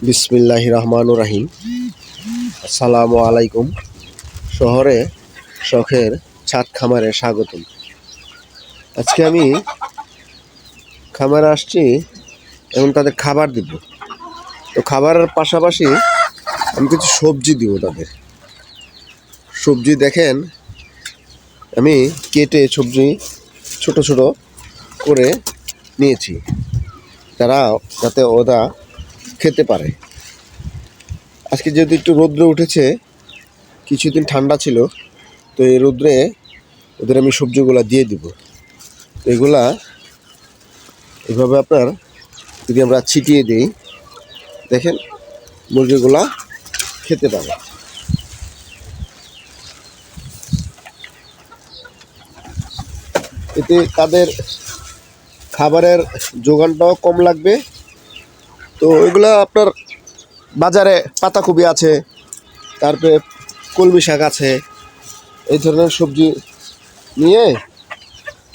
বিসমিল্লাহির রহমানির রহিম। আসসালামু আলাইকুম। শহরে শখের ছাদ খামারে স্বাগতম। আজকে আমি খামারে আসছি এবং তাদের খাবার দিব। তো খাবারের পাশাপাশি আমি কিছু সবজি দিব তাদের। সবজি দেখেন, আমি কেটে সবজি ছোট ছোট করে নিয়েছি, যাতে ওরা খেতে পারে। আজকে যেহেতু একটু রৌদ্র উঠেছে, কিছুদিন ঠান্ডা ছিল, তো এই রৌদ্রে ওদের আমি সবজিগুলো দিয়ে দিব। তো এগুলা এভাবে আপনার যদি আমরা ছিটিয়ে দিই, দেখেন মুরগিগুলা খেতে পারে। এতে তাদের খাবারের যোগানটাও কম লাগবে। তো এগুলা আপনার বাজারে পাতাকপি আছে, তারপরে কলমি শাক আছে, এই ধরনের সবজি নিয়ে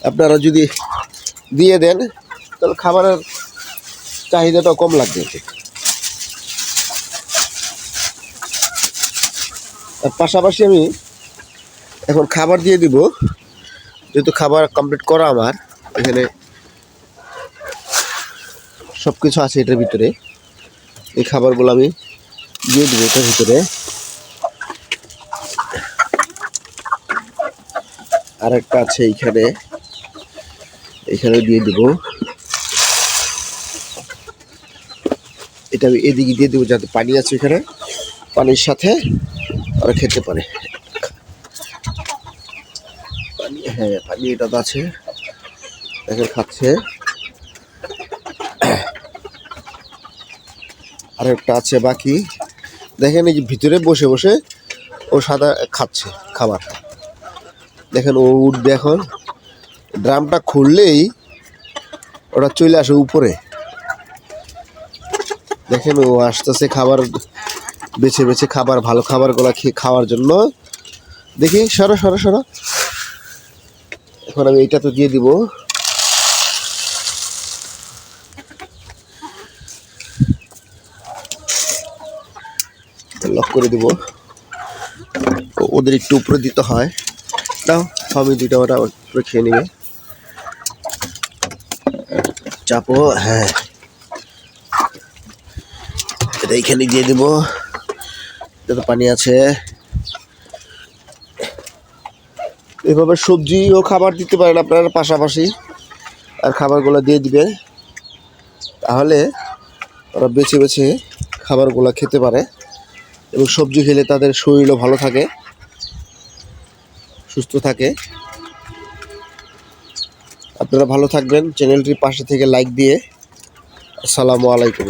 আপনারা যদি দিয়ে দেন তাহলে খাবারের চাহিদাটাও কম লাগবে। আর পাশাপাশি আমি এখন খাবার দিয়ে দিব। যেহেতু খাবার কমপ্লিট করা আমার, এখানে সব কিছু আছে এটার ভিতরে। এই খাবারগুলো আমি দিয়ে দিব এটার ভিতরে। আর একটা আছে এখানে দিয়ে দিব। এটা আমি এদিকে দিয়ে দেবো, যাতে পানি আছে এখানে, পানির সাথে ওরা খেতে পারে। পানি এটা তো আছে, দেখেন খাচ্ছে। আর একটা আছে বাকি, দেখেন এই যে ভিতরে বসে বসে ও সাদা খাচ্ছে খাবার। দেখেন ও উঠবে এখন, ড্রামটা খুললেই ওরা চলে আসে উপরে। দেখেন ও আসতেছে খাবার বেছে বেছে, ভালো খাবারগুলো খাওয়ার জন্য। দেখি সরো সরো সরো। এখন আমি এইটা তো দিয়ে দিব। লক করে দিব। ওদের একটু উপরে দিতে হয়। দাও আমি দুইটা, ওটা উপরে খেয়ে নিবে। চাপো, হ্যাঁ এটা এইখানে দিয়ে দিব, যাতে পানি আছে। এভাবে সবজি ও খাবার দিতে পারেন আপনারা পাশাপাশি, আর খাবারগুলো দিয়ে দিবেন। তাহলে ওরা বেছে বেছে খাবারগুলো খেতে পারে, এবং সবজি খেলে তাদের শরীরও ভালো থাকে, সুস্থ থাকে। আপনারা ভালো থাকবেন। চ্যানেলটির পাশে থেকে লাইক দিয়ে। আসসালামু আলাইকুম।